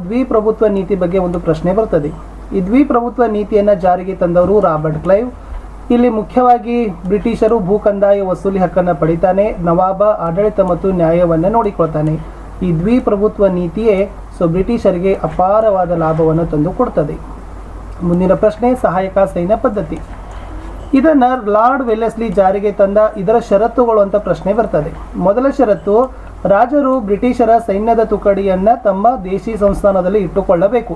ದ್ವಿಪ್ರಭುತ್ವ ನೀತಿ ಬಗ್ಗೆ ಒಂದು ಪ್ರಶ್ನೆ ಬರ್ತದೆ. ಈ ದ್ವಿಪ್ರಭುತ್ವ ನೀತಿಯನ್ನು ಜಾರಿಗೆ ತಂದವರು ರಾಬರ್ಟ್ ಕ್ಲೈವ್. ಇಲ್ಲಿ ಮುಖ್ಯವಾಗಿ ಬ್ರಿಟಿಷರು ಭೂ ಕಂದಾಯ ವಸೂಲಿ ಹಕ್ಕನ್ನು ಪಡಿತಾನೆ, ನವಾಬ ಆಡಳಿತ ಮತ್ತು ನ್ಯಾಯವನ್ನು ನೋಡಿಕೊಳ್ತಾನೆ. ಈ ದ್ವಿಪ್ರಭುತ್ವ ನೀತಿಯೇ ಬ್ರಿಟಿಷರಿಗೆ ಅಪಾರವಾದ ಲಾಭವನ್ನು ತಂದು ಕೊಡ್ತದೆ. ಮುಂದಿನ ಪ್ರಶ್ನೆ, ಸಹಾಯಕ ಸೈನ್ಯ ಪದ್ಧತಿ. ಇದನ್ನು ಲಾರ್ಡ್ ವೆಲ್ಲೆಸ್ಲಿ ಜಾರಿಗೆ ತಂದ. ಇದರ ಷರತ್ತುಗಳು ಅಂತ ಪ್ರಶ್ನೆ ಬರ್ತದೆ. ಮೊದಲ ಷರತ್ತು, ರಾಜರು ಬ್ರಿಟಿಷರ ಸೈನ್ಯದ ತುಕಡಿಯನ್ನು ತಮ್ಮ ದೇಶಿ ಸಂಸ್ಥಾನದಲ್ಲಿ ಇಟ್ಟುಕೊಳ್ಳಬೇಕು.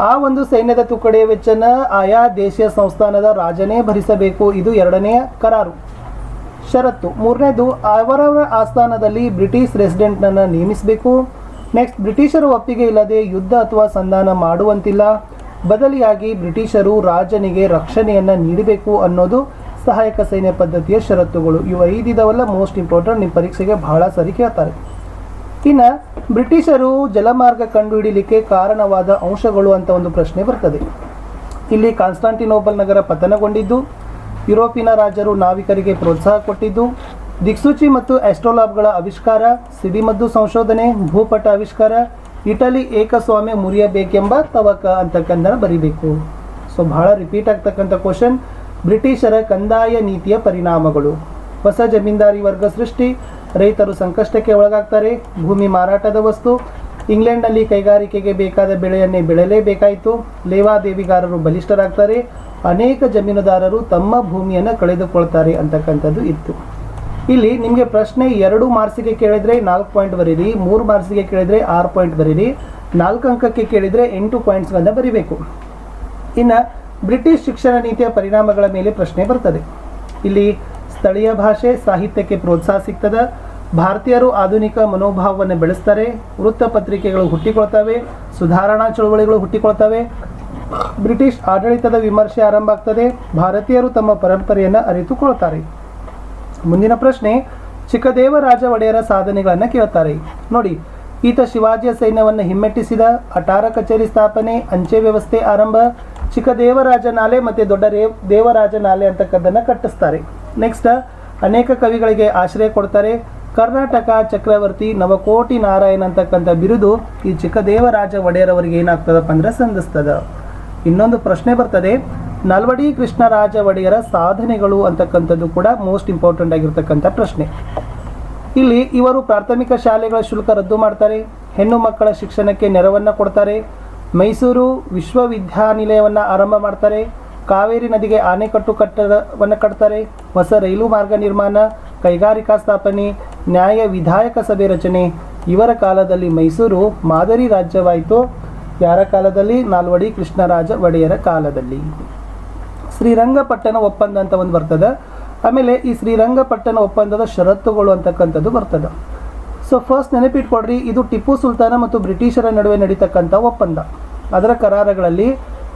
ಆ ಒಂದು ಸೈನ್ಯದ ತುಕಡಿಯ ವೆಚ್ಚನ ಆಯಾ ದೇಶೀಯ ಸಂಸ್ಥಾನದ ರಾಜನೇ ಭರಿಸಬೇಕು. ಇದು ಎರಡನೆಯ ಕರಾರು ಷರತ್ತು. ಮೂರನೇದು, ಅವರವರ ಆಸ್ಥಾನದಲ್ಲಿ ಬ್ರಿಟಿಷ್ ರೆಸಿಡೆಂಟ್ನನ್ನು ನೇಮಿಸಬೇಕು. ನೆಕ್ಸ್ಟ್, ಬ್ರಿಟಿಷರ ಒಪ್ಪಿಗೆ ಇಲ್ಲದೆ ಯುದ್ಧ ಅಥವಾ ಸಂಧಾನ ಮಾಡುವಂತಿಲ್ಲ. ಬದಲಿಯಾಗಿ ಬ್ರಿಟಿಷರು ರಾಜನಿಗೆ ರಕ್ಷಣೆಯನ್ನು ನೀಡಬೇಕು ಅನ್ನೋದು ಸಹಾಯಕ ಸೈನ್ಯ ಪದ್ಧತಿಯ ಷರತ್ತುಗಳು. ಇವು 5 ಇದಾವಲ್ಲ ಮೋಸ್ಟ್ ಇಂಪಾರ್ಟೆಂಟ್, ನಿಮ್ಮ ಪರೀಕ್ಷೆಗೆ ಬಹಳ ಸರಿ ಕೇಳ್ತಾರೆ. ಇನ್ನು ಬ್ರಿಟಿಷರು ಜಲಮಾರ್ಗ ಕಂಡುಹಿಡಿಯಲಿಕ್ಕೆ ಕಾರಣವಾದ ಅಂಶಗಳು ಅಂತ ಒಂದು ಪ್ರಶ್ನೆ ಬರ್ತದೆ. ಇಲ್ಲಿ ಕಾನ್ಸ್ಟಾಂಟಿನೋಬಲ್ ನಗರ ಪತನಗೊಂಡಿದ್ದು, ಯುರೋಪಿನ ರಾಜರು ನಾವಿಕರಿಗೆ ಪ್ರೋತ್ಸಾಹ ಕೊಟ್ಟಿದ್ದು, ದಿಕ್ಸೂಚಿ ಮತ್ತು ಆಸ್ಟ್ರೋಲಾಬ್ಗಳ ಆವಿಷ್ಕಾರ, ಸಿಡಿಮದ್ದು ಸಂಶೋಧನೆ, ಭೂಪಟ ಆವಿಷ್ಕಾರ, ಇಟಲಿ ಏಕಸ್ವಾಮ್ಯ ಮುರಿಯಬೇಕೆಂಬ ತವಕ ಅಂತಕ್ಕಂಥ ಬರಿಬೇಕು. ಬಹಳ ರಿಪೀಟ್ ಆಗ್ತಕ್ಕಂಥ ಕ್ವಶನ್. ಬ್ರಿಟಿಷರ ಕಂದಾಯ ನೀತಿಯ ಪರಿಣಾಮಗಳು: ಹೊಸ ಜಮೀನ್ದಾರಿ ವರ್ಗ ಸೃಷ್ಟಿ, ರೈತರು ಸಂಕಷ್ಟಕ್ಕೆ ಒಳಗಾಗ್ತಾರೆ, ಭೂಮಿ ಮಾರಾಟದ ವಸ್ತು, ಇಂಗ್ಲೆಂಡ್ನಲ್ಲಿ ಕೈಗಾರಿಕೆಗೆ ಬೇಕಾದ ಬೆಳೆಯನ್ನೇ ಬೆಳೆಯಲೇಬೇಕಾಯಿತು, ಲೇವಾದೇವಿಗಾರರು ಬಲಿಷ್ಠರಾಗ್ತಾರೆ, ಅನೇಕ ಜಮೀನುದಾರರು ತಮ್ಮ ಭೂಮಿಯನ್ನು ಕಳೆದುಕೊಳ್ತಾರೆ ಅಂತಕ್ಕಂಥದ್ದು ಇತ್ತು. ಇಲ್ಲಿ ನಿಮಗೆ ಪ್ರಶ್ನೆ 2 ಮಾರ್ಕ್ಸಿಗೆ ಕೇಳಿದರೆ 4 ಪಾಯಿಂಟ್ ಬರೀರಿ, 3 ಮಾರ್ಕ್ಸಿಗೆ ಕೇಳಿದರೆ 6 ಪಾಯಿಂಟ್ ಬರೀರಿ, 4 ಅಂಕಕ್ಕೆ ಕೇಳಿದರೆ 8 ಪಾಯಿಂಟ್ಸ್ಗಳನ್ನು ಬರೀಬೇಕು. ಇನ್ನು ಬ್ರಿಟಿಷ್ ಶಿಕ್ಷಣ ನೀತಿಯ ಪರಿಣಾಮಗಳ ಮೇಲೆ ಪ್ರಶ್ನೆ ಬರ್ತದೆ. ಇಲ್ಲಿ ಸ್ಥಳೀಯ ಭಾಷೆ ಸಾಹಿತ್ಯಕ್ಕೆ ಪ್ರೋತ್ಸಾಹ ಸಿಗ್ತದೆ, ಭಾರತೀಯರು ಆಧುನಿಕ ಮನೋಭಾವವನ್ನು ಬೆಳೆಸ್ತಾರೆ, ವೃತ್ತಪತ್ರಿಕೆಗಳು ಹುಟ್ಟಿಕೊಳ್ತವೆ, ಸುಧಾರಣಾ ಚಳುವಳಿಗಳು ಹುಟ್ಟಿಕೊಳ್ತವೆ, ಬ್ರಿಟಿಷ್ ಆಡಳಿತದ ವಿಮರ್ಶೆ ಆರಂಭ ಆಗ್ತದೆ, ಭಾರತೀಯರು ತಮ್ಮ ಪರಂಪರೆಯನ್ನು ಅರಿತುಕೊಳ್ತಾರೆ. ಮುಂದಿನ ಪ್ರಶ್ನೆ, ಚಿಕ್ಕದೇವರಾಜ ಒಡೆಯರ ಸಾಧನೆಗಳನ್ನು ಕೇಳ್ತಾರೆ. ನೋಡಿ, ಈತ ಶಿವಾಜಿಯ ಸೈನ್ಯವನ್ನು ಹಿಮ್ಮೆಟ್ಟಿಸಿದ, ಅಟಾರ ಕಚೇರಿ ಸ್ಥಾಪನೆ, ಅಂಚೆ ವ್ಯವಸ್ಥೆ ಆರಂಭ, ಚಿಕ್ಕದೇವರಾಜ ನಾಲೆ ಮತ್ತು ದೊಡ್ಡ ದೇವರಾಜ ನಾಲೆ ಅಂತಕ್ಕದ್ದನ್ನು ಕಟ್ಟಿಸ್ತಾರೆ. ನೆಕ್ಸ್ಟ್, ಅನೇಕ ಕವಿಗಳಿಗೆ ಆಶ್ರಯ ಕೊಡ್ತಾರೆ. ಕರ್ನಾಟಕ ಚಕ್ರವರ್ತಿ ನವಕೋಟಿ ನಾರಾಯಣ ಅಂತಕ್ಕಂಥ ಬಿರುದು ಈ ಚಿಕ್ಕದೇವರಾಜ ಒಡೆಯರವರಿಗೆ ಏನಾಗ್ತದಪ್ಪ ಅಂದ್ರೆ ಸಂಧಿಸ್ತದ. ಇನ್ನೊಂದು ಪ್ರಶ್ನೆ ಬರ್ತದೆ, ನಾಲ್ವಡಿ ಕೃಷ್ಣರಾಜ ಒಡೆಯರ ಸಾಧನೆಗಳು ಅಂತಕ್ಕಂಥದ್ದು ಕೂಡ ಮೋಸ್ಟ್ ಇಂಪಾರ್ಟೆಂಟ್ ಆಗಿರ್ತಕ್ಕಂಥ ಪ್ರಶ್ನೆ. ಇಲ್ಲಿ ಇವರು ಪ್ರಾಥಮಿಕ ಶಾಲೆಗಳ ಶುಲ್ಕ ರದ್ದು ಮಾಡ್ತಾರೆ, ಹೆಣ್ಣು ಮಕ್ಕಳ ಶಿಕ್ಷಣಕ್ಕೆ ನೆರವನ್ನು ಕೊಡ್ತಾರೆ, ಮೈಸೂರು ವಿಶ್ವವಿದ್ಯಾನಿಲಯವನ್ನು ಆರಂಭ ಮಾಡ್ತಾರೆ, ಕಾವೇರಿ ನದಿಗೆ ಆಣೆಕಟ್ಟು ಕಟ್ಟಡವನ್ನು ಕಟ್ತಾರೆ, ಹೊಸ ರೈಲು ಮಾರ್ಗ ನಿರ್ಮಾಣ, ಕೈಗಾರಿಕಾ ಸ್ಥಾಪನೆ, ನ್ಯಾಯ ವಿಧಾಯಕ ಸಭೆ ರಚನೆ. ಇವರ ಕಾಲದಲ್ಲಿ ಮೈಸೂರು ಮಾದರಿ ರಾಜ್ಯವಾಯಿತು. ಯಾರ ಕಾಲದಲ್ಲಿ? ನಾಲ್ವಡಿ ಕೃಷ್ಣರಾಜ ಒಡೆಯರ ಕಾಲದಲ್ಲಿ. ಶ್ರೀರಂಗಪಟ್ಟಣ ಒಪ್ಪಂದ ಅಂತ ಒಂದು ಬರ್ತದೆ. ಆಮೇಲೆ ಈ ಶ್ರೀರಂಗಪಟ್ಟಣ ಒಪ್ಪಂದದ ಷರತ್ತುಗಳು ಅಂತಕ್ಕಂಥದ್ದು ಬರ್ತದೆ. ಫಸ್ಟ್ ನೆನಪಿಟ್ಕೊಡ್ರಿ, ಇದು ಟಿಪ್ಪು ಸುಲ್ತಾನ ಮತ್ತು ಬ್ರಿಟಿಷರ ನಡುವೆ ನಡೀತಕ್ಕಂಥ ಒಪ್ಪಂದ. ಅದರ ಕರಾರಗಳಲ್ಲಿ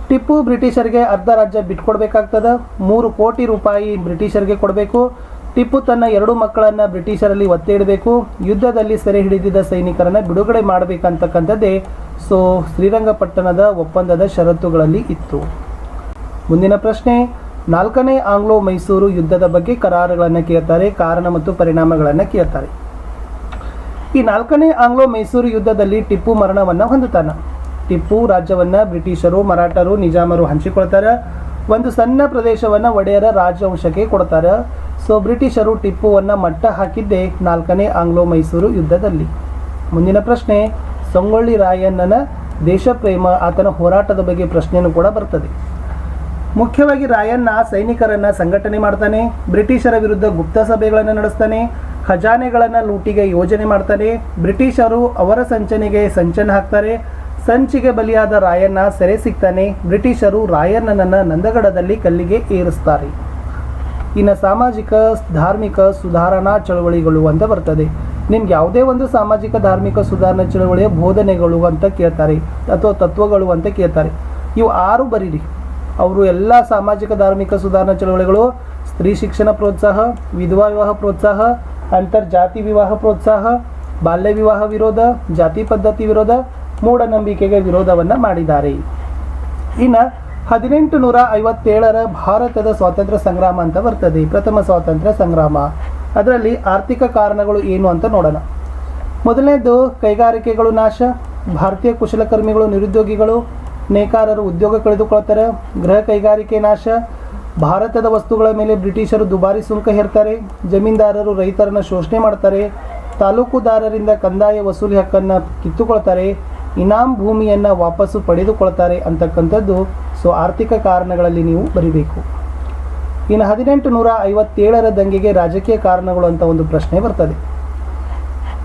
ಟಿಪ್ಪು ಬ್ರಿಟಿಷರಿಗೆ ಅರ್ಧ ರಾಜ್ಯ ಬಿಟ್ಕೊಡ್ಬೇಕಾಗ್ತದೆ, 3 ಕೋಟಿ ರೂಪಾಯಿ ಬ್ರಿಟಿಷರಿಗೆ ಕೊಡಬೇಕು, ಟಿಪ್ಪು ತನ್ನ 2 ಮಕ್ಕಳನ್ನು ಬ್ರಿಟಿಷರಲ್ಲಿ ಒತ್ತೆ ಇಡಬೇಕು, ಯುದ್ಧದಲ್ಲಿ ಸೆರೆ ಹಿಡಿದಿದ್ದ ಸೈನಿಕರನ್ನು ಬಿಡುಗಡೆ ಮಾಡಬೇಕಂತಕ್ಕಂಥದ್ದೇ ಶ್ರೀರಂಗಪಟ್ಟಣದ ಒಪ್ಪಂದದ ಷರತ್ತುಗಳಲ್ಲಿ ಇತ್ತು. ಮುಂದಿನ ಪ್ರಶ್ನೆ, 4ನೇ ಆಂಗ್ಲೋ ಮೈಸೂರು ಯುದ್ಧದ ಬಗ್ಗೆ ಕರಾರುಗಳನ್ನು ಕೇಳ್ತಾರೆ, ಕಾರಣ ಮತ್ತು ಪರಿಣಾಮಗಳನ್ನು ಕೇಳ್ತಾರೆ. ಈ 4ನೇ ಆಂಗ್ಲೋ ಮೈಸೂರು ಯುದ್ಧದಲ್ಲಿ ಟಿಪ್ಪು ಮರಣವನ್ನು ಹೊಂದುತ್ತಾನೆ. ಟಿಪ್ಪು ರಾಜ್ಯವನ್ನು ಬ್ರಿಟಿಷರು, ಮರಾಠರು, ನಿಜಾಮರು ಹಂಚಿಕೊಳ್ತಾರೆ. ಒಂದು ಸಣ್ಣ ಪ್ರದೇಶವನ್ನು ಒಡೆಯರ ರಾಜವಂಶಕ್ಕೆ ಕೊಡ್ತಾರೆ. ಬ್ರಿಟಿಷರು ಟಿಪ್ಪುವನ್ನು ಮಟ್ಟ ಹಾಕಿದ್ದೇ 4ನೇ ಆಂಗ್ಲೋ ಮೈಸೂರು ಯುದ್ಧದಲ್ಲಿ. ಮುಂದಿನ ಪ್ರಶ್ನೆ, ಸಂಗೊಳ್ಳಿ ರಾಯಣ್ಣನ ದೇಶಪ್ರೇಮ, ಆತನ ಹೋರಾಟದ ಬಗ್ಗೆ ಪ್ರಶ್ನೆಯೂ ಕೂಡ ಬರ್ತದೆ. ಮುಖ್ಯವಾಗಿ ರಾಯಣ್ಣ ಸೈನಿಕರನ್ನು ಸಂಘಟನೆ ಮಾಡ್ತಾನೆ, ಬ್ರಿಟಿಷರ ವಿರುದ್ಧ ಗುಪ್ತ ಸಭೆಗಳನ್ನು ನಡೆಸ್ತಾನೆ, ಖಜಾನೆಗಳನ್ನು ಲೂಟಿಗೆ ಯೋಜನೆ ಮಾಡ್ತಾನೆ, ಬ್ರಿಟಿಷರು ಅವರ ಸಂಚನ ಹಾಕ್ತಾರೆ, ಸಂಚಿಗೆ ಬಲಿಯಾದ ರಾಯಣ್ಣ ಸೆರೆ ಸಿಗ್ತಾನೆ, ಬ್ರಿಟಿಷರು ರಾಯಣ್ಣನನ್ನು ನಂದಗಡದಲ್ಲಿ ಕಲ್ಲಿಗೆ ಏರಿಸ್ತಾರೆ. ಇನ್ನು ಸಾಮಾಜಿಕ ಧಾರ್ಮಿಕ ಸುಧಾರಣಾ ಚಳವಳಿಗಳು ಅಂತ ಬರ್ತದೆ. ನಿಮ್ಗೆ ಯಾವುದೇ ಒಂದು ಸಾಮಾಜಿಕ ಧಾರ್ಮಿಕ ಸುಧಾರಣಾ ಚಳವಳಿಯ ಬೋಧನೆಗಳು ಅಂತ ಕೇಳ್ತಾರೆ ಅಥವಾ ತತ್ವಗಳು ಅಂತ ಕೇಳ್ತಾರೆ. ಇವು 6 ಬರೀರಿ. ಅವರು ಎಲ್ಲ ಸಾಮಾಜಿಕ ಧಾರ್ಮಿಕ ಸುಧಾರಣಾ ಚಳವಳಿಗಳು: ಸ್ತ್ರೀ ಶಿಕ್ಷಣ ಪ್ರೋತ್ಸಾಹ, ವಿಧವಾ ವಿವಾಹ ಪ್ರೋತ್ಸಾಹ, ಅಂತರ್ಜಾತಿ ವಿವಾಹ ಪ್ರೋತ್ಸಾಹ, ಬಾಲ್ಯ ವಿವಾಹ ವಿರೋಧ, ಜಾತಿ ಪದ್ಧತಿ ವಿರೋಧ, ಮೂಢನಂಬಿಕೆಗೆ ವಿರೋಧವನ್ನು ಮಾಡಿದ್ದಾರೆ. ಇನ್ನು 1857ರ ಭಾರತದ ಸ್ವಾತಂತ್ರ್ಯ ಸಂಗ್ರಾಮ ಅಂತ ಬರ್ತದೆ, ಪ್ರಥಮ ಸ್ವಾತಂತ್ರ್ಯ ಸಂಗ್ರಾಮ. ಅದರಲ್ಲಿ ಆರ್ಥಿಕ ಕಾರಣಗಳು ಏನು ಅಂತ ನೋಡೋಣ. ಮೊದಲನೇದು ಕೈಗಾರಿಕೆಗಳು ನಾಶ, ಭಾರತೀಯ ಕುಶಲಕರ್ಮಿಗಳು ನಿರುದ್ಯೋಗಿಗಳು, ನೇಕಾರರು ಉದ್ಯೋಗ ಕಳೆದುಕೊಳ್ತಾರೆ. ಗೃಹ ಕೈಗಾರಿಕೆ ನಾಶ, ಭಾರತದ ವಸ್ತುಗಳ ಮೇಲೆ ಬ್ರಿಟಿಷರು ದುಬಾರಿ ಸುಂಕ ಹೇರ್ತಾರೆ. ಜಮೀನ್ದಾರರು ರೈತರನ್ನು ಶೋಷಣೆ ಮಾಡ್ತಾರೆ. ತಾಲೂಕುದಾರರಿಂದ ಕಂದಾಯ ವಸೂಲಿ ಹಕ್ಕನ್ನು ಕಿತ್ತುಕೊಳ್ತಾರೆ. ಇನಾಮ್ ಭೂಮಿಯನ್ನು ವಾಪಸ್ಸು ಪಡೆದುಕೊಳ್ತಾರೆ ಅಂತಕ್ಕಂಥದ್ದು ಆರ್ಥಿಕ ಕಾರಣಗಳಲ್ಲಿ ನೀವು ಬರಿಬೇಕು. ಇನ್ನು 1857ರ ದಂಗೆಗೆ ರಾಜಕೀಯ ಕಾರಣಗಳು ಅಂತ ಒಂದು ಪ್ರಶ್ನೆ ಬರ್ತದೆ.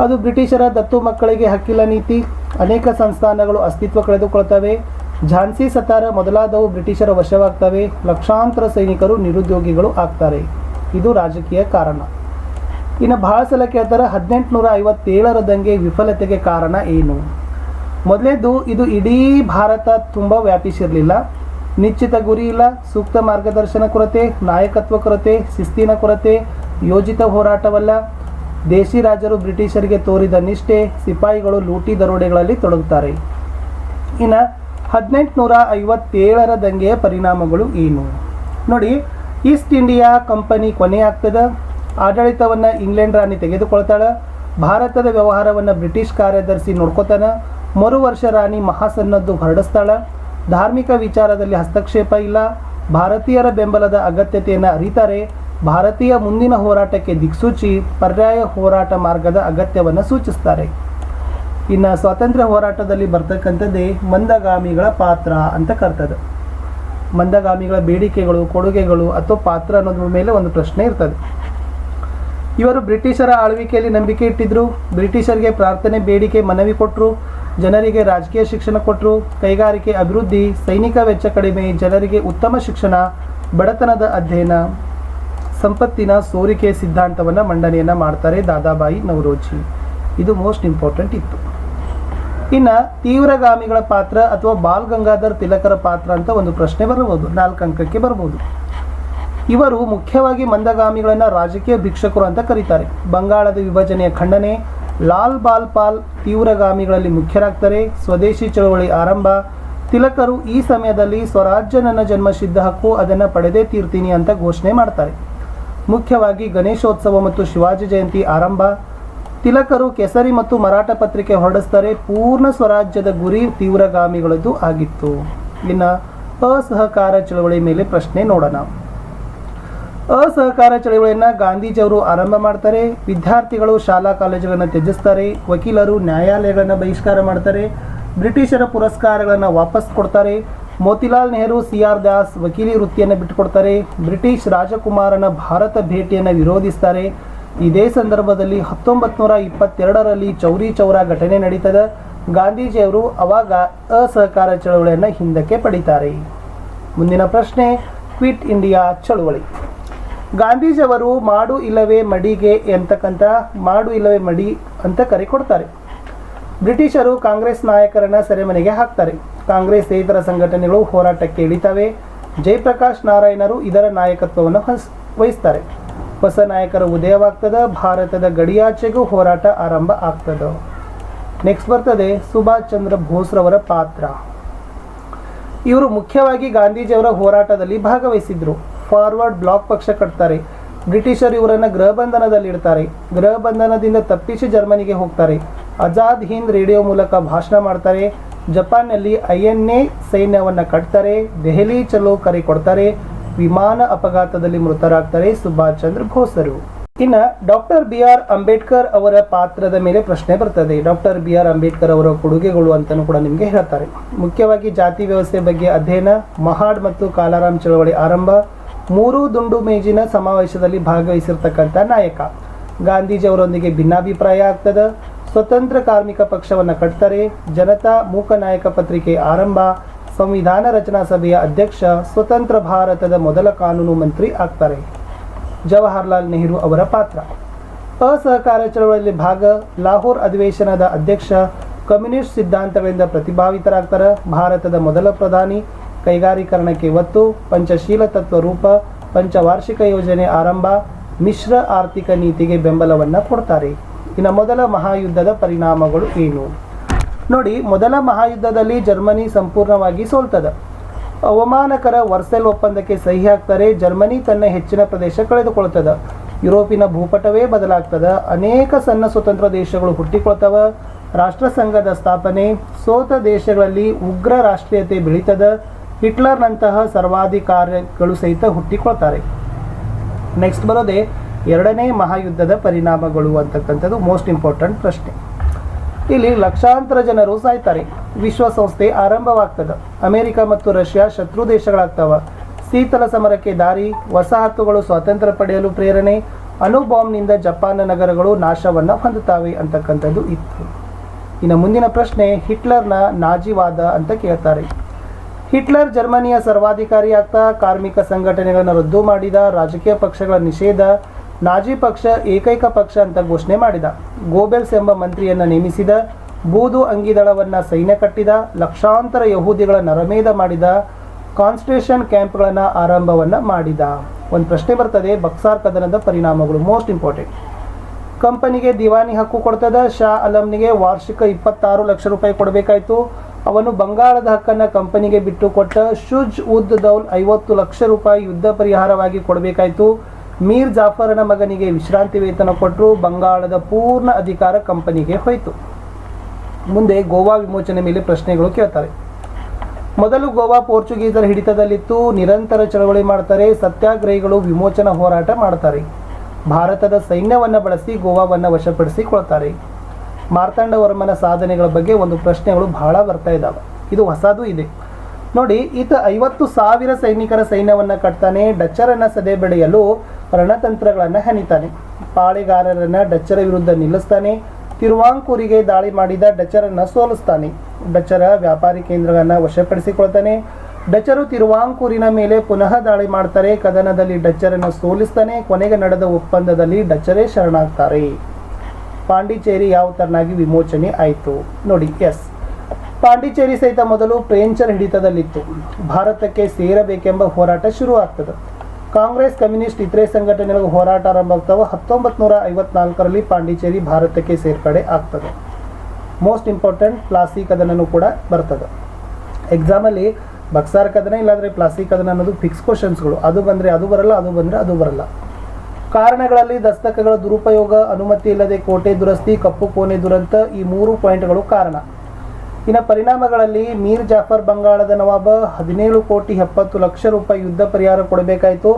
ಅದು ಬ್ರಿಟಿಷರ ದತ್ತು ಮಕ್ಕಳಿಗೆ ಹಕ್ಕಿಲ್ಲ ನೀತಿ, ಅನೇಕ ಸಂಸ್ಥಾನಗಳು ಅಸ್ತಿತ್ವ ಕಳೆದುಕೊಳ್ತವೆ, ಝಾನ್ಸಿ ಸತಾರ ಮೊದಲಾದವು ಬ್ರಿಟಿಷರ ವಶವಾಗ್ತವೆ, ಲಕ್ಷಾಂತರ ಸೈನಿಕರು ನಿರುದ್ಯೋಗಿಗಳು ಆಗ್ತಾರೆ. ಇದು ರಾಜಕೀಯ ಕಾರಣ. ಇನ್ನು ಬಹಳ ಸಲ ಕೇಳ್ತಾರೆ 1857ರ ದಂಗೆ ವಿಫಲತೆಗೆ ಕಾರಣ ಏನು? ಮೊದಲೇದು, ಇದು ಇಡೀ ಭಾರತ ತುಂಬ ವ್ಯಾಪಿಸಿರಲಿಲ್ಲ. ನಿಶ್ಚಿತ ಗುರಿ ಇಲ್ಲ, ಸೂಕ್ತ ಮಾರ್ಗದರ್ಶನ ಕೊರತೆ, ನಾಯಕತ್ವ ಕೊರತೆ, ಶಿಸ್ತಿನ ಕೊರತೆ, ಯೋಜಿತ ಹೋರಾಟವಲ್ಲ. ದೇಶಿ ರಾಜರು ಬ್ರಿಟಿಷರಿಗೆ ತೋರಿದ ನಿಷ್ಠೆ, ಸಿಪಾಯಿಗಳು ಲೂಟಿ ದರೋಡೆಗಳಲ್ಲಿ ತೊಡಗುತ್ತಾರೆ. ಇನ್ನು 1857ರ ದಂಗೆಯ ಪರಿಣಾಮಗಳು ಏನು ನೋಡಿ. ಈಸ್ಟ್ ಇಂಡಿಯಾ ಕಂಪನಿ ಕೊನೆಯಾಗ್ತದೆ. ಆಡಳಿತವನ್ನು ಇಂಗ್ಲೆಂಡ್ ರಾಣಿ ತೆಗೆದುಕೊಳ್ತಾಳೆ. ಭಾರತದ ವ್ಯವಹಾರವನ್ನು ಬ್ರಿಟಿಷ್ ಕಾರ್ಯದರ್ಶಿ ನೋಡ್ಕೋತಾನ. ವರ್ಷ ರಾಣಿ ಮಹಾಸನ್ನದ್ದು ಹೊರಡಿಸ್ತಾಳೆ. ಧಾರ್ಮಿಕ ವಿಚಾರದಲ್ಲಿ ಹಸ್ತಕ್ಷೇಪ ಇಲ್ಲ. ಭಾರತೀಯರ ಬೆಂಬಲದ ಅಗತ್ಯತೆಯನ್ನು ಅರಿತಾರೆ. ಭಾರತೀಯ ಮುಂದಿನ ಹೋರಾಟಕ್ಕೆ ದಿಕ್ಸೂಚಿ, ಪರ್ಯಾಯ ಹೋರಾಟ ಮಾರ್ಗದ ಅಗತ್ಯವನ್ನು ಸೂಚಿಸ್ತಾರೆ. ಇನ್ನು ಸ್ವಾತಂತ್ರ್ಯ ಹೋರಾಟದಲ್ಲಿ ಬರ್ತಕ್ಕಂಥದ್ದೇ ಮಂದಗಾಮಿಗಳ ಪಾತ್ರ ಅಂತ ಕರ್ತದೆ. ಮಂದಗಾಮಿಗಳ ಬೇಡಿಕೆಗಳು, ಕೊಡುಗೆಗಳು ಅಥವಾ ಪಾತ್ರ ಅನ್ನೋದ್ರ ಮೇಲೆ ಒಂದು ಪ್ರಶ್ನೆ ಇರ್ತದೆ. ಇವರು ಬ್ರಿಟಿಷರ ಆಳ್ವಿಕೆಯಲ್ಲಿ ನಂಬಿಕೆ ಇಟ್ಟಿದ್ರು. ಬ್ರಿಟಿಷರಿಗೆ ಪ್ರಾರ್ಥನೆ, ಬೇಡಿಕೆ, ಮನವಿ ಕೊಟ್ಟರು. ಜನರಿಗೆ ರಾಜಕೀಯ ಶಿಕ್ಷಣ ಕೊಟ್ಟರು. ಕೈಗಾರಿಕೆ ಅಭಿವೃದ್ಧಿ, ಸೈನಿಕ ವೆಚ್ಚ ಕಡಿಮೆ, ಜನರಿಗೆ ಉತ್ತಮ ಶಿಕ್ಷಣ, ಬಡತನದ ಅಧ್ಯಯನ, ಸಂಪತ್ತಿನ ಸೋರಿಕೆ ಸಿದ್ಧಾಂತವನ್ನು ಮಂಡನೆಯನ್ನು ಮಾಡ್ತಾರೆ ದಾದಾಬಾಯಿ ನವರೋಜಿ. ಇದು ಮೋಸ್ಟ್ ಇಂಪಾರ್ಟೆಂಟ್ ಇತ್ತು. ಇನ್ನು ತೀವ್ರಗಾಮಿಗಳ ಪಾತ್ರ ಅಥವಾ ಬಾಲ್ ಗಂಗಾಧರ್ ತಿಲಕರ ಪಾತ್ರ ಅಂತ ಒಂದು ಪ್ರಶ್ನೆ ಬರಬಹುದು, 4 ಅಂಕಕ್ಕೆ ಬರಬಹುದು. ಇವರು ಮುಖ್ಯವಾಗಿ ಮಂದಗಾಮಿಗಳನ್ನು ರಾಜಕೀಯ ಭಿಕ್ಷಕರು ಅಂತ ಕರೀತಾರೆ. ಬಂಗಾಳದ ವಿಭಜನೆಯ ಖಂಡನೆ, ಲಾಲ್ ಬಾಲ್ ಪಾಲ್ ತೀವ್ರಗಾಮಿಗಳಲ್ಲಿ ಮುಖ್ಯರಾಗ್ತಾರೆ. ಸ್ವದೇಶಿ ಚಳವಳಿ ಆರಂಭ. ತಿಲಕರು ಈ ಸಮಯದಲ್ಲಿ ಸ್ವರಾಜ್ಯ ನನ್ನ ಜನ್ಮಸಿದ್ಧ ಹಕ್ಕು, ಅದನ್ನು ಪಡೆದೇ ತೀರ್ತೀನಿ ಅಂತ ಘೋಷಣೆ ಮಾಡ್ತಾರೆ. ಮುಖ್ಯವಾಗಿ ಗಣೇಶೋತ್ಸವ ಮತ್ತು ಶಿವಾಜಿ ಜಯಂತಿ ಆರಂಭ. ತಿಲಕರು ಕೆಸರಿ ಮತ್ತು ಮರಾಠ ಪತ್ರಿಕೆ ಹೊರಡಿಸ್ತಾರೆ. ಪೂರ್ಣ ಸ್ವರಾಜ್ಯದ ಗುರಿ ತೀವ್ರಗಾಮಿಗಳದ್ದು ಆಗಿತ್ತು. ಇನ್ನು ಅಸಹಕಾರ ಚಳವಳಿ ಮೇಲೆ ಪ್ರಶ್ನೆ ನೋಡೋಣ. ಅಸಹಕಾರ ಚಳವಳಿಯನ್ನು ಗಾಂಧೀಜಿಯವರು ಆರಂಭ ಮಾಡ್ತಾರೆ. ವಿದ್ಯಾರ್ಥಿಗಳು ಶಾಲಾ ಕಾಲೇಜುಗಳನ್ನು ತ್ಯಜಿಸ್ತಾರೆ. ವಕೀಲರು ನ್ಯಾಯಾಲಯಗಳನ್ನು ಬಹಿಷ್ಕಾರ ಮಾಡ್ತಾರೆ. ಬ್ರಿಟಿಷರ ಪುರಸ್ಕಾರಗಳನ್ನು ವಾಪಸ್ ಕೊಡ್ತಾರೆ. ಮೋತಿಲಾಲ್ ನೆಹರು, CR ದಾಸ್ ವಕೀಲಿ ವೃತ್ತಿಯನ್ನು ಬಿಟ್ಟುಕೊಡ್ತಾರೆ. ಬ್ರಿಟಿಷ್ ರಾಜಕುಮಾರನ ಭಾರತ ಭೇಟಿಯನ್ನು ವಿರೋಧಿಸ್ತಾರೆ. ಇದೇ ಸಂದರ್ಭದಲ್ಲಿ 1922ರಲ್ಲಿ ಚೌರಿ ಚೌರಾ ಘಟನೆ ನಡೀತದೆ. ಗಾಂಧೀಜಿಯವರು ಅವಾಗ ಅಸಹಕಾರ ಚಳವಳಿಯನ್ನು ಹಿಂದಕ್ಕೆ ಪಡಿತಾರೆ. ಮುಂದಿನ ಪ್ರಶ್ನೆ, ಕ್ವಿಟ್ ಇಂಡಿಯಾ ಚಳವಳಿ. ಗಾಂಧೀಜಿಯವರು ಮಾಡು ಇಲ್ಲವೇ ಮಡಿಗೆ ಅಂತಕ್ಕಂಥ ಮಾಡು ಇಲ್ಲವೇ ಮಡಿ ಅಂತ ಕರೆ ಕೊಡ್ತಾರೆ. ಬ್ರಿಟಿಷರು ಕಾಂಗ್ರೆಸ್ ನಾಯಕರನ್ನು ಸೆರೆಮನೆಗೆ ಹಾಕ್ತಾರೆ. ಕಾಂಗ್ರೆಸ್ ಇತರ ಸಂಘಟನೆಗಳು ಹೋರಾಟಕ್ಕೆ ಇಳಿತವೆ. ಜಯಪ್ರಕಾಶ್ ನಾರಾಯಣರು ಇದರ ನಾಯಕತ್ವವನ್ನು ವಹಿಸ್ತಾರೆ. ಹೊಸ ನಾಯಕರ ಉದಯವಾಗ್ತದೆ. ಭಾರತದ ಗಡಿಯಾಚೆಗೂ ಹೋರಾಟ ಆರಂಭ ಆಗ್ತದೆ. ನೆಕ್ಸ್ಟ್ ಬರ್ತದೆ ಸುಭಾಷ್ ಚಂದ್ರ ಬೋಸ್ರವರ ಪಾತ್ರ. ಇವರು ಮುಖ್ಯವಾಗಿ ಗಾಂಧೀಜಿಯವರ ಹೋರಾಟದಲ್ಲಿ ಭಾಗವಹಿಸಿದ್ರು. ಫಾರ್ವರ್ಡ್ ಬ್ಲಾಕ್ ಪಕ್ಷ ಕಟ್ತಾರೆ. ಬ್ರಿಟಿಷರು ಇವರನ್ನು ಗೃಹ ಬಂಧನದಲ್ಲಿ ಇಡ್ತಾರೆ. ಗೃಹ ಬಂಧನದಿಂದ ತಪ್ಪಿಸಿ ಜರ್ಮನಿಗೆ ಹೋಗ್ತಾರೆ. ಆಜಾದ್ ಹಿಂದ್ ರೇಡಿಯೋ ಮೂಲಕ ಭಾಷಣ ಮಾಡ್ತಾರೆ. ಜಪಾನ್ನಲ್ಲಿ INA ಸೈನ್ಯವನ್ನು ಕಟ್ತಾರೆ. ದೆಹಲಿ ಚಲೋ ಕರೆ ಕೊಡ್ತಾರೆ. ವಿಮಾನ ಅಪಘಾತದಲ್ಲಿ ಮೃತರಾಗ್ತಾರೆ ಸುಭಾಷ್ ಚಂದ್ರ ಬೋಸರು. ಇನ್ನು ಡಾಕ್ಟರ್ BR ಅಂಬೇಡ್ಕರ್ ಅವರ ಪಾತ್ರದ ಮೇಲೆ ಪ್ರಶ್ನೆ ಬರ್ತದೆ. ಡಾಕ್ಟರ್ BR ಅಂಬೇಡ್ಕರ್ ಅವರ ಕೊಡುಗೆಗಳು ಅಂತಲೂ ಕೂಡ ನಿಮಗೆ ಹೇಳ್ತಾರೆ. ಮುಖ್ಯವಾಗಿ ಜಾತಿ ವ್ಯವಸ್ಥೆ ಬಗ್ಗೆ ಅಧ್ಯಯನ, ಮಹಾಡ್ ಮತ್ತು ಕಾಲಾರಾಮ್ ಚಳವಳಿ ಆರಂಭ, 3 ದುಂಡು ಮೇಜಿನ ಸಮಾವೇಶದಲ್ಲಿ ಭಾಗವಹಿಸಿರ್ತಕ್ಕಂಥ ನಾಯಕ. ಗಾಂಧೀಜಿಯವರೊಂದಿಗೆ ಭಿನ್ನಾಭಿಪ್ರಾಯ ಆಗ್ತದೆ. ಸ್ವತಂತ್ರ ಕಾರ್ಮಿಕ ಪಕ್ಷವನ್ನು ಕಟ್ತಾರೆ. ಜನತಾ ಮೂಕ ನಾಯಕ ಪತ್ರಿಕೆ ಆರಂಭ. ಸಂವಿಧಾನ ರಚನಾ ಸಭೆಯ ಅಧ್ಯಕ್ಷ. ಸ್ವತಂತ್ರ ಭಾರತದ ಮೊದಲ ಕಾನೂನು ಮಂತ್ರಿ ಆಗ್ತಾರೆ. ಜವಾಹರ್ಲಾಲ್ ನೆಹರು ಅವರ ಪಾತ್ರ. ಅಸಹಕಾರ ಚಳವಳಿಯಲ್ಲಿ ಭಾಗ. ಲಾಹೋರ್ ಅಧಿವೇಶನದ ಅಧ್ಯಕ್ಷ. ಕಮ್ಯುನಿಸ್ಟ್ ಸಿದ್ಧಾಂತಗಳಿಂದ ಪ್ರತಿಭಾವಿತರಾಗ್ತಾರೆ. ಭಾರತದ ಮೊದಲ ಪ್ರಧಾನಿ. ಕೈಗಾರೀಕರಣಕ್ಕೆ ಒತ್ತು. ಪಂಚಶೀಲ ತತ್ವ ರೂಪ. ಪಂಚವಾರ್ಷಿಕ ಯೋಜನೆ ಆರಂಭ. ಮಿಶ್ರ ಆರ್ಥಿಕ ನೀತಿಗೆ ಬೆಂಬಲವನ್ನು ಕೊಡ್ತಾರೆ. ಇನ್ನು ಮೊದಲ ಮಹಾಯುದ್ಧದ ಪರಿಣಾಮಗಳು ಏನು ನೋಡಿ. ಮೊದಲ ಮಹಾಯುದ್ಧದಲ್ಲಿ ಜರ್ಮನಿ ಸಂಪೂರ್ಣವಾಗಿ ಸೋಲ್ತದೆ. ಅವಮಾನಕರ ವರ್ಸೆಲ್ ಒಪ್ಪಂದಕ್ಕೆ ಸಹಿ ಹಾಕ್ತಾರೆ. ಜರ್ಮನಿ ತನ್ನ ಹೆಚ್ಚಿನ ಪ್ರದೇಶ ಕಳೆದುಕೊಳ್ತದೆ. ಯುರೋಪಿನ ಭೂಪಟವೇ ಬದಲಾಗ್ತದೆ. ಅನೇಕ ಸಣ್ಣ ಸ್ವತಂತ್ರ ದೇಶಗಳು ಹುಟ್ಟಿಕೊಳ್ತವೆ. ರಾಷ್ಟ್ರಸಂಘದ ಸ್ಥಾಪನೆ, ಸೋತ ದೇಶಗಳಲ್ಲಿ ಉಗ್ರ ರಾಷ್ಟ್ರೀಯತೆ ಬೆಳೀತದ, ಹಿಟ್ಲರ್ನಂತಹ ಸರ್ವಾಧಿಕಾರಿಗಳು ಸಹಿತ ಹುಟ್ಟಿಕೊಳ್ತಾರೆ. ನೆಕ್ಸ್ಟ್ ಬರೋದೇ ಎರಡನೇ ಮಹಾಯುದ್ಧದ ಪರಿಣಾಮಗಳು ಅಂತಕ್ಕಂಥದ್ದು ಮೋಸ್ಟ್ ಇಂಪಾರ್ಟೆಂಟ್ ಪ್ರಶ್ನೆ. ಇಲ್ಲಿ ಲಕ್ಷಾಂತರ ಜನರು ಸಾಯ್ತಾರೆ. ವಿಶ್ವಸಂಸ್ಥೆ ಆರಂಭವಾಗ್ತದೆ. ಅಮೆರಿಕ ಮತ್ತು ರಷ್ಯಾ ಶತ್ರು ದೇಶಗಳಾಗ್ತವ. ಶೀತಲ ಸಮರಕ್ಕೆ ದಾರಿ, ವಸಾಹತುಗಳು ಸ್ವಾತಂತ್ರ್ಯ ಪಡೆಯಲು ಪ್ರೇರಣೆ, ಅಣುಬಾಂಬ್ನಿಂದ ಜಪಾನ್ ನಗರಗಳು ನಾಶವನ್ನು ಹೊಂದುತ್ತವೆ ಅಂತಕ್ಕಂಥದ್ದು ಇತ್ತು. ಇನ್ನು ಮುಂದಿನ ಪ್ರಶ್ನೆ ಹಿಟ್ಲರ್ನ ನಾಜಿವಾದ ಅಂತ ಕೇಳ್ತಾರೆ. ಹಿಟ್ಲರ್ ಜರ್ಮನಿಯ ಸರ್ವಾಧಿಕಾರಿ ಆಗ್ತಾ, ಕಾರ್ಮಿಕ ಸಂಘಟನೆಗಳನ್ನು ರದ್ದು ಮಾಡಿದ, ರಾಜಕೀಯ ಪಕ್ಷಗಳ ನಿಷೇಧ, ನಾಜಿ ಪಕ್ಷ ಏಕೈಕ ಪಕ್ಷ ಅಂತ ಘೋಷಣೆ ಮಾಡಿದ, ಗೋಬೆಲ್ಸ್ ಎಂಬ ಮಂತ್ರಿಯನ್ನು ನೇಮಿಸಿದ, ಬೂದು ಅಂಗಿದಳವನ್ನು ಸೈನ್ಯ ಕಟ್ಟಿದ, ಲಕ್ಷಾಂತರ ಯಹೂದಿಗಳ ನರಮೇಧ ಮಾಡಿದ, ಕಾನ್ಸಂಟ್ರೇಷನ್ ಕ್ಯಾಂಪ್ಗಳನ್ನು ಆರಂಭವನ್ನು ಮಾಡಿದ. ಒಂದು ಪ್ರಶ್ನೆ ಬರ್ತದೆ, ಬಕ್ಸಾರ್ ಕದನದ ಪರಿಣಾಮಗಳು ಮೋಸ್ಟ್ ಇಂಪಾರ್ಟೆಂಟ್. ಕಂಪನಿಗೆ ದಿವಾನಿ ಹಕ್ಕು ಕೊಡ್ತದ. ಶಾ ಆಲಂನಿಗೆ ವಾರ್ಷಿಕ 26 ಲಕ್ಷ ರೂಪಾಯಿ ಕೊಡಬೇಕಾಯಿತು. ಅವನು ಬಂಗಾಳದ ಹಕ್ಕನ್ನು ಕಂಪನಿಗೆ ಬಿಟ್ಟು ಕೊಟ್ಟ. ಶುಜ್ ಉದ್ ದೌಲ್ 50 ಲಕ್ಷ ರೂಪಾಯಿ ಯುದ್ಧ ಪರಿಹಾರವಾಗಿ ಕೊಡಬೇಕಾಯಿತು. ಮೀರ್ ಜಾಫರನ ಮಗನಿಗೆ ವಿಶ್ರಾಂತಿ ವೇತನ ಕೊಟ್ಟರು. ಬಂಗಾಳದ ಪೂರ್ಣ ಅಧಿಕಾರ ಕಂಪನಿಗೆ ಹೋಯಿತು. ಮುಂದೆ ಗೋವಾ ವಿಮೋಚನೆ ಮೇಲೆ ಪ್ರಶ್ನೆಗಳು ಕೇಳ್ತಾರೆ. ಮೊದಲು ಗೋವಾ ಪೋರ್ಚುಗೀಸರ ಹಿಡಿತದಲ್ಲಿತ್ತು. ನಿರಂತರ ಚಳವಳಿ ಮಾಡ್ತಾರೆ. ಸತ್ಯಾಗ್ರಹಿಗಳು ವಿಮೋಚನಾ ಹೋರಾಟ ಮಾಡ್ತಾರೆ. ಭಾರತದ ಸೈನ್ಯವನ್ನು ಬಳಸಿ ಗೋವಾವನ್ನು ವಶಪಡಿಸಿಕೊಳ್ತಾರೆ. ಮಾರ್ತಾಂಡವರ್ಮನ ಸಾಧನೆಗಳ ಬಗ್ಗೆ ಒಂದು ಪ್ರಶ್ನೆಗಳು ಬಹಳ ಬರ್ತಾ ಇದ್ದಾವೆ. ಇದು ಹೊಸದು ಇದೆ ನೋಡಿ. ಈತ 50,000 ಸೈನಿಕರ ಸೈನ್ಯವನ್ನು ಕಟ್ತಾನೆ. ಡಚ್ಚರನ್ನು ಸದೆ ಬೆಳೆಯಲು ರಣತಂತ್ರಗಳನ್ನು ಹೆಣಿತಾನೆ. ಪಾಳೆಗಾರರನ್ನು ಡಚ್ಚರ ವಿರುದ್ಧ ನಿಲ್ಲಿಸ್ತಾನೆ. ತಿರುವಾಂಕೂರಿಗೆ ದಾಳಿ ಮಾಡಿದ ಡಚ್ಚರನ್ನು ಸೋಲಿಸ್ತಾನೆ. ಡಚ್ಚರ ವ್ಯಾಪಾರಿ ಕೇಂದ್ರಗಳನ್ನು ವಶಪಡಿಸಿಕೊಳ್ತಾನೆ. ಡಚ್ಚರು ತಿರುವಾಂಕೂರಿನ ಮೇಲೆ ಪುನಃ ದಾಳಿ ಮಾಡ್ತಾರೆ. ಕದನದಲ್ಲಿ ಡಚ್ಚರನ್ನು ಸೋಲಿಸ್ತಾನೆ. ಕೊನೆಗೆ ನಡೆದ ಒಪ್ಪಂದದಲ್ಲಿ ಡಚ್ಚರೇ ಶರಣಾಗ್ತಾರೆ. ಪಾಂಡಿಚೇರಿ ಯಾವ ತರನಾಗಿ ವಿಮೋಚನೆ ಆಯಿತು ನೋಡಿ. ಎಸ್, ಪಾಂಡಿಚೇರಿ ಸಹಿತ ಮೊದಲು ಫ್ರೆಂಚರ ಹಿಡಿತದಲ್ಲಿತ್ತು. ಭಾರತಕ್ಕೆ ಸೇರಬೇಕೆಂಬ ಹೋರಾಟ ಶುರು ಆಗ್ತದೆ. ಕಾಂಗ್ರೆಸ್, ಕಮ್ಯುನಿಸ್ಟ್ ಇತರೆ ಸಂಘಟನೆಗಳ ಹೋರಾಟ ಆರಂಭ ಆಗ್ತವೆ. 1954ರಲ್ಲಿ ಪಾಂಡಿಚೇರಿ ಭಾರತಕ್ಕೆ ಸೇರ್ಪಡೆ ಆಗ್ತದೆ. ಮೋಸ್ಟ್ ಇಂಪಾರ್ಟೆಂಟ್ ಪ್ಲಾಸಿ ಕದನನೂ ಕೂಡ ಬರ್ತದೆ. ಎಕ್ಸಾಮಲ್ಲಿ ಬಕ್ಸಾರ್ ಕದನ ಇಲ್ಲಾಂದರೆ ಪ್ಲಾಸಿ ಕದನ ಅನ್ನೋದು ಫಿಕ್ಸ್ ಕ್ವಶನ್ಸ್ಗಳು. ಅದು ಬಂದರೆ ಅದು ಬರಲ್ಲ, ಅದು ಬಂದರೆ ಅದು ಬರಲ್ಲ. ಕಾರಣಗಳಲ್ಲಿ ದಸ್ತಕಗಳ ದುರುಪಯೋಗ, ಅನುಮತಿ ಇಲ್ಲದೆ ಕೋಟೆ ದುರಸ್ತಿ, ಕಪ್ಪು ಕೋಣೆ ದುರಂತ, ಈ 3 ಪಾಯಿಂಟ್ಗಳು ಕಾರಣ. ಇನ್ನು ಪರಿಣಾಮಗಳಲ್ಲಿ ಮೀರ್ ಜಾಫರ್ ಬಂಗಾಳದ ನವಾಬ 17,70,00,000 ರೂಪಾಯಿ ಯುದ್ಧ ಪರಿಹಾರ ಕೊಡಬೇಕಾಯಿತು.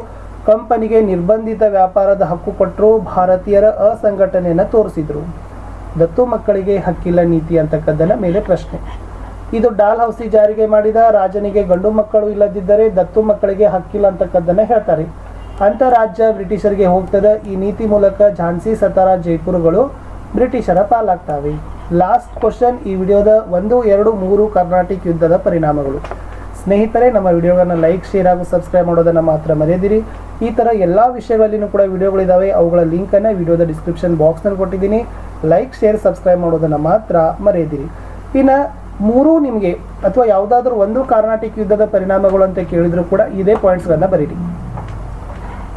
ಕಂಪನಿಗೆ ನಿರ್ಬಂಧಿತ ವ್ಯಾಪಾರದ ಹಕ್ಕು ಕೊಟ್ಟರು. ಭಾರತೀಯರ ಅಸಂಘಟನೆಯನ್ನು ತೋರಿಸಿದರು. ದತ್ತು ಮಕ್ಕಳಿಗೆ ಹಕ್ಕಿಲ್ಲ ನೀತಿ ಅಂತಕ್ಕದ್ದನ್ನ ಮೇಲೆ ಪ್ರಶ್ನೆ. ಇದು ಡಾಲ್ ಹೌಸಿ ಜಾರಿಗೆ ಮಾಡಿದ. ರಾಜನಿಗೆ ಗಂಡು ಮಕ್ಕಳು ಇಲ್ಲದಿದ್ದರೆ ದತ್ತು ಮಕ್ಕಳಿಗೆ ಹಕ್ಕಿಲ್ಲ ಅಂತಕ್ಕದ್ದನ್ನ ಹೇಳ್ತಾರೆ. ಅಂತರಾಜ್ಯ ಬ್ರಿಟಿಷರಿಗೆ ಹೋಗ್ತದೆ. ಈ ನೀತಿ ಮೂಲಕ ಝಾನ್ಸಿ, ಸತಾರಾ, ಜೈಪುರಗಳು ಬ್ರಿಟಿಷರ ಪಾಲಾಗ್ತವೆ. ಲಾಸ್ಟ್ ಕ್ವಶನ್ ಈ ವಿಡಿಯೋದ 1, 2, 3 ಕರ್ನಾಟಕ ಯುದ್ಧದ ಪರಿಣಾಮಗಳು. ಸ್ನೇಹಿತರೆ, ನಮ್ಮ ವಿಡಿಯೋಗಳನ್ನು ಲೈಕ್, ಶೇರ್ ಹಾಗೂ ಸಬ್ಸ್ಕ್ರೈಬ್ ಮಾಡೋದನ್ನು ಮಾತ್ರ ಮರೆಯದಿರಿ. ಈ ಥರ ಎಲ್ಲ ವಿಷಯಗಳಲ್ಲಿನೂ ಕೂಡ ವಿಡಿಯೋಗಳಿದ್ದಾವೆ. ಅವುಗಳ ಲಿಂಕನ್ನು ವಿಡಿಯೋದ ಡಿಸ್ಕ್ರಿಪ್ಷನ್ ಬಾಕ್ಸ್ನಲ್ಲಿ ಕೊಟ್ಟಿದ್ದೀನಿ. ಲೈಕ್, ಶೇರ್, ಸಬ್ಸ್ಕ್ರೈಬ್ ಮಾಡೋದನ್ನು ಮಾತ್ರ ಮರೆಯದಿರಿ. ಇನ್ನು 3 ನಿಮಗೆ ಅಥವಾ ಯಾವುದಾದ್ರೂ ಒಂದು ಕರ್ನಾಟಕ ಯುದ್ಧದ ಪರಿಣಾಮಗಳು ಅಂತ ಕೇಳಿದ್ರು ಕೂಡ ಇದೇ ಪಾಯಿಂಟ್ಸ್ಗಳನ್ನು ಬರೀರಿ.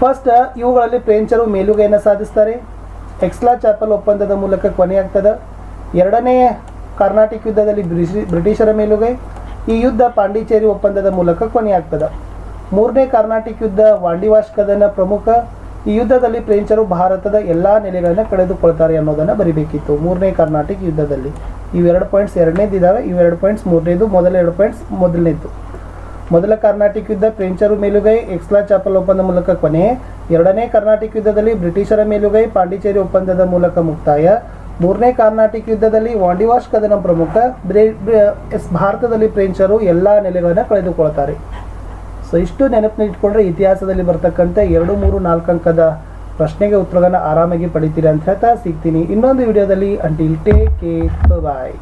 ಫಸ್ಟ್, ಇವುಗಳಲ್ಲಿ ಫ್ರೆಂಚರು ಮೇಲುಗೈಯನ್ನು ಸಾಧಿಸ್ತಾರೆ. ಎಕ್ಸ್ಲಾ ಚಾಪಲ್ ಒಪ್ಪಂದದ ಮೂಲಕ ಕೊನೆಯಾಗ್ತದೆ. ಎರಡನೇ ಕರ್ನಾಟಕ ಯುದ್ಧದಲ್ಲಿ ಬ್ರಿಟಿಷರ ಮೇಲುಗೈ. ಈ ಯುದ್ಧ ಪಾಂಡಿಚೇರಿ ಒಪ್ಪಂದದ ಮೂಲಕ ಕೊನೆಯಾಗ್ತದೆ. ಮೂರನೇ ಕರ್ನಾಟಕ ಯುದ್ಧ ವಾಂಡಿವಾಶ್ ಕದನ ಪ್ರಮುಖ. ಈ ಯುದ್ಧದಲ್ಲಿ ಫ್ರೆಂಚರು ಭಾರತದ ಎಲ್ಲ ನೆಲೆಗಳನ್ನು ಕಳೆದುಕೊಳ್ತಾರೆ ಅನ್ನೋದನ್ನು ಬರಿಬೇಕಿತ್ತು. ಮೂರನೇ ಕರ್ನಾಟಕ ಯುದ್ಧದಲ್ಲಿ ಇವೆರಡು ಪಾಯಿಂಟ್ಸ್ ಎರಡನೇದಿದ್ದಾವೆ. ಇವೆರಡು ಪಾಯಿಂಟ್ಸ್ ಮೂರನೇದು, ಮೊದಲ 2 ಪಾಯಿಂಟ್ಸ್ ಮೊದಲನೇದು. ಮೊದಲ ಕರ್ನಾಟಕ ಯುದ್ಧ ಫ್ರೆಂಚರು ಮೇಲುಗೈ, ಎಕ್ಸ್ಲಾ ಚಾಪಲ್ ಒಪ್ಪಂದ ಮೂಲಕ ಕೊನೆ. ಎರಡನೇ ಕರ್ನಾಟಕ ಯುದ್ಧದಲ್ಲಿ ಬ್ರಿಟಿಷರ ಮೇಲುಗೈ, ಪಾಂಡಿಚೇರಿ ಒಪ್ಪಂದದ ಮೂಲಕ ಮುಕ್ತಾಯ. ಮೂರನೇ ಕರ್ನಾಟಕ ಯುದ್ಧದಲ್ಲಿ ವಾಂಡಿವಾಶ್ ಕದನ ಪ್ರಮುಖ. ಭಾರತದಲ್ಲಿ ಫ್ರೆಂಚರು ಎಲ್ಲ ನೆಲೆಗಳನ್ನು ಕಳೆದುಕೊಳ್ತಾರೆ. ಸೊ ಇಷ್ಟು ನೆನಪಿನ ಇಟ್ಕೊಂಡ್ರೆ ಇತಿಹಾಸದಲ್ಲಿ ಬರ್ತಕ್ಕಂಥ 2, 3, 4 ಅಂಕದ ಪ್ರಶ್ನೆಗೆ ಉತ್ತರಗಳನ್ನು ಆರಾಮಾಗಿ ಪಡಿತೀರಿ ಅಂತ ಹೇಳ್ತಾ ಸಿಗ್ತೀನಿ ಇನ್ನೊಂದು ವಿಡಿಯೋದಲ್ಲಿ. ಅಂಟಿಲ್ ಟೇಕ್ ಕೇರ್, ಬಾಯ್.